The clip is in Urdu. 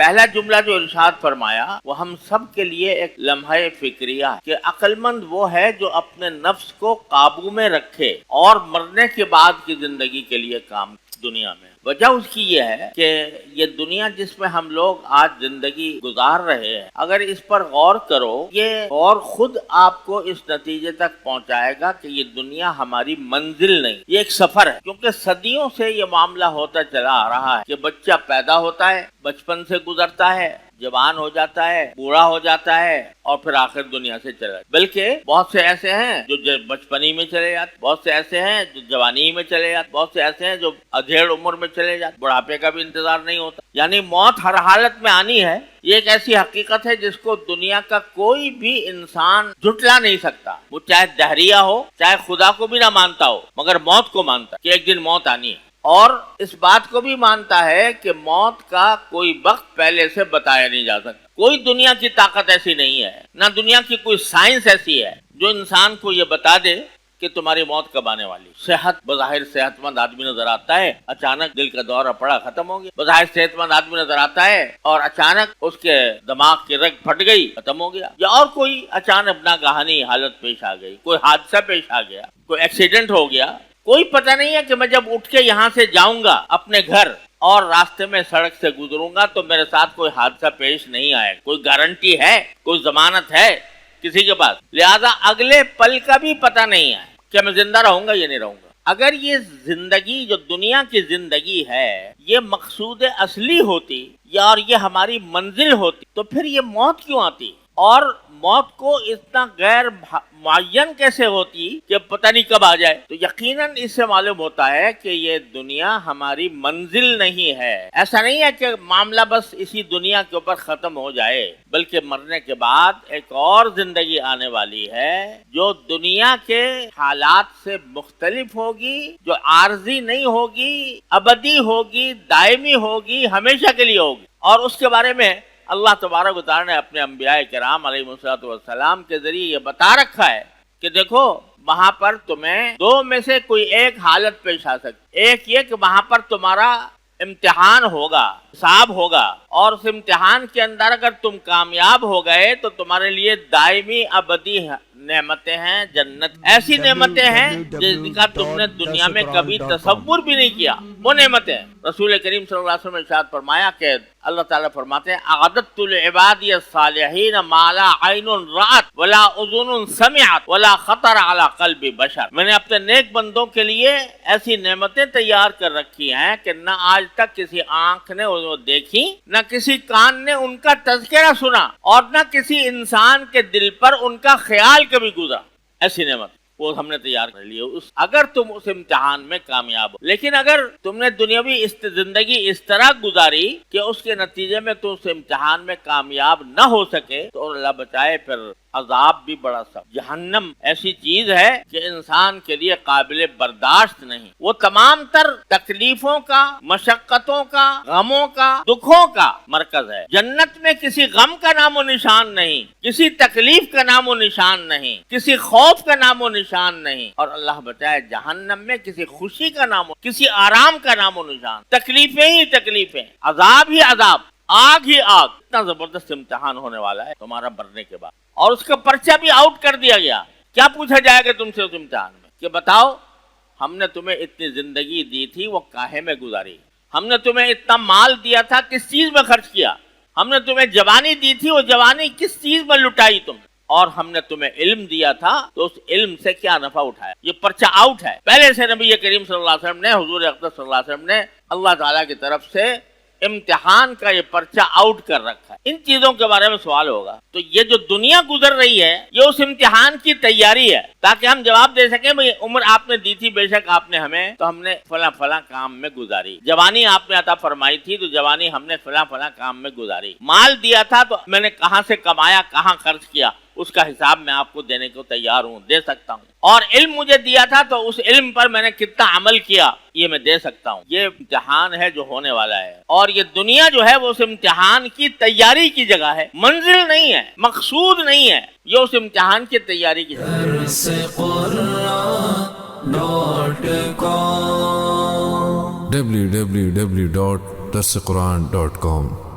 پہلا جملہ جو ارشاد فرمایا وہ ہم سب کے لیے ایک لمحہ فکریہ ہے کہ عقل مند وہ ہے جو اپنے نفس کو قابو میں رکھے اور مرنے کے بعد کی زندگی کے لیے کام دنیا میں. وجہ اس کی یہ ہے کہ یہ دنیا جس میں ہم لوگ آج زندگی گزار رہے ہیں، اگر اس پر غور کرو، یہ غور خود آپ کو اس نتیجے تک پہنچائے گا کہ یہ دنیا ہماری منزل نہیں، یہ ایک سفر ہے. کیونکہ صدیوں سے یہ معاملہ ہوتا چلا آ رہا ہے کہ بچہ پیدا ہوتا ہے، بچپن سے گزرتا ہے، جوان ہو جاتا ہے، بوڑھا ہو جاتا ہے اور پھر آخر دنیا سے چلا جاتا. بلکہ بہت سے ایسے ہیں جو بچپنی میں چلے جاتے، بہت سے ایسے ہیں جو جوانی میں چلے جاتے، بہت سے ایسے ہیں جو ادھیڑ عمر میں چلے جاتے، بڑھاپے کا بھی انتظار نہیں ہوتا. یعنی موت ہر حالت میں آنی ہے. یہ ایک ایسی حقیقت ہے جس کو دنیا کا کوئی بھی انسان جھٹلا نہیں سکتا. وہ چاہے دہریہ ہو، چاہے خدا کو بھی نہ مانتا ہو، مگر موت کو مانتا ہے کہ ایک دن موت آنی ہے. اور اس بات کو بھی مانتا ہے کہ موت کا کوئی وقت پہلے سے بتایا نہیں جا سکتا. کوئی دنیا کی طاقت ایسی نہیں ہے، نہ دنیا کی کوئی سائنس ایسی ہے جو انسان کو یہ بتا دے کہ تمہاری موت کب آنے والی. صحت، بظاہر صحت مند آدمی نظر آتا ہے، اچانک دل کا دورہ پڑا، ختم ہو گیا. بظاہر صحت مند آدمی نظر آتا ہے اور اچانک اس کے دماغ کی رگ پھٹ گئی، ختم ہو گیا. یا اور کوئی اچانک ناگہانی حالت پیش آ گئی، کوئی حادثہ پیش آ گیا، کوئی ایکسیڈنٹ ہو گیا. کوئی پتہ نہیں ہے کہ میں جب اٹھ کے یہاں سے جاؤں گا اپنے گھر اور راستے میں سڑک سے گزروں گا تو میرے ساتھ کوئی حادثہ پیش نہیں آئے. کوئی گارنٹی ہے، کوئی ضمانت ہے کسی کے پاس؟ لہذا اگلے پل کا بھی پتہ نہیں ہے کہ میں زندہ رہوں گا یا نہیں رہوں گا. اگر یہ زندگی جو دنیا کی زندگی ہے یہ مقصود اصلی ہوتی یا اور یہ ہماری منزل ہوتی تو پھر یہ موت کیوں آتی؟ اور موت کو اتنا غیر معین کیسے ہوتی کہ پتہ نہیں کب آ جائے؟ تو یقیناً اس سے معلوم ہوتا ہے کہ یہ دنیا ہماری منزل نہیں ہے. ایسا نہیں ہے کہ معاملہ بس اسی دنیا کے اوپر ختم ہو جائے، بلکہ مرنے کے بعد ایک اور زندگی آنے والی ہے جو دنیا کے حالات سے مختلف ہوگی، جو عارضی نہیں ہوگی، ابدی ہوگی، دائمی ہوگی، ہمیشہ کے لیے ہوگی. اور اس کے بارے میں اللہ تبارک و تعالیٰ نے اپنے انبیاء کرام علیہ الصلوۃ والسلام کے ذریعے یہ بتا رکھا ہے کہ دیکھو وہاں پر تمہیں دو میں سے کوئی ایک حالت پیش آ سکتی. ایک یہ کہ وہاں پر تمہارا امتحان ہوگا، حساب ہوگا، اور اس امتحان کے اندر اگر تم کامیاب ہو گئے تو تمہارے لیے دائمی ابدی نعمتیں ہیں، جنت ایسی نعمتیں ہیں جن کا تم نے دنیا میں کبھی تصور بھی نہیں کیا. وہ نعمتیں رسول کریم صلی اللہ علیہ وسلم نے ارشاد فرمایا کہ اللہ تعالیٰ فرماتے ہیں اعددت لعبادی الصالحین ما لا عین رأت ولا اذن سمعت ولا خطر علی قلب بشر. میں نے اپنے نیک بندوں کے لیے ایسی نعمتیں تیار کر رکھی ہیں کہ نہ آج تک کسی آنکھ نے وہ دیکھی، نہ کسی کان نے ان کا تذکرہ سنا، اور نہ کسی انسان کے دل پر ان کا خیال کبھی گزرا. ایسی نعمت وہ ہم نے تیار کر لی اگر تم اس امتحان میں کامیاب ہو. لیکن اگر تم نے دنیاوی زندگی اس طرح گزاری کہ اس کے نتیجے میں تم اس امتحان میں کامیاب نہ ہو سکے تو اللہ بچائے پھر عذاب بھی بڑا سخت. جہنم ایسی چیز ہے کہ انسان کے لیے قابل برداشت نہیں. وہ تمام تر تکلیفوں کا، مشقتوں کا، غموں کا، دکھوں کا مرکز ہے. جنت میں کسی غم کا نام و نشان نہیں، کسی تکلیف کا نام و نشان نہیں، کسی خوف کا نام و نشان نہیں. اور اللہ بچائے جہنم میں کسی خوشی کا نام، کسی آرام کا نام و نشان. تکلیفیں ہی تکلیفیں، عذاب ہی عذاب، آگ ہی آگ. اتنا زبردست امتحان ہونے والا ہے تمہارا مرنے کے بعد. اور اس کا پرچہ بھی آؤٹ کر دیا گیا. کیا پوچھا جائے گا تم سے اس امتحان میں کہ بتاؤ ہم نے تمہیں اتنی زندگی دی تھی وہ کاہے میں گزاری؟ ہم نے تمہیں اتنا مال دیا تھا کس چیز میں خرچ کیا؟ ہم نے تمہیں جوانی دی تھی وہ جوانی کس چیز میں لٹائی تم؟ اور ہم نے تمہیں علم دیا تھا تو اس علم سے کیا نفع اٹھایا؟ یہ پرچہ آؤٹ ہے. پہلے سے نبی کریم صلی اللہ علیہ وسلم نے، حضور اقدس صلی اللہ علیہ وسلم نے اللہ تعالیٰ کی طرف سے امتحان کا یہ پرچہ آؤٹ کر رکھا ہے. ان چیزوں کے بارے میں سوال ہوگا. تو یہ جو دنیا گزر رہی ہے یہ اس امتحان کی تیاری ہے تاکہ ہم جواب دے سکیں بھئی عمر آپ نے دی تھی، بے شک آپ نے ہمیں، تو ہم نے فلاں فلاں کام میں گزاری. جوانی آپ نے عطا فرمائی تھی تو جوانی ہم نے فلاں فلاں کام میں گزاری. مال دیا تھا تو میں نے کہاں سے کمایا، کہاں خرچ کیا، اس کا حساب میں آپ کو دینے کو تیار ہوں، دے سکتا ہوں. اور علم مجھے دیا تھا تو اس علم پر میں نے کتنا عمل کیا یہ میں دے سکتا ہوں. یہ امتحان ہے جو ہونے والا ہے. اور یہ دنیا جو ہے وہ اس امتحان کی تیاری کی جگہ ہے، منزل نہیں ہے، مقصود نہیں ہے. یہ اس امتحان کی تیاری کی جگہ ہے. www.darsequran.com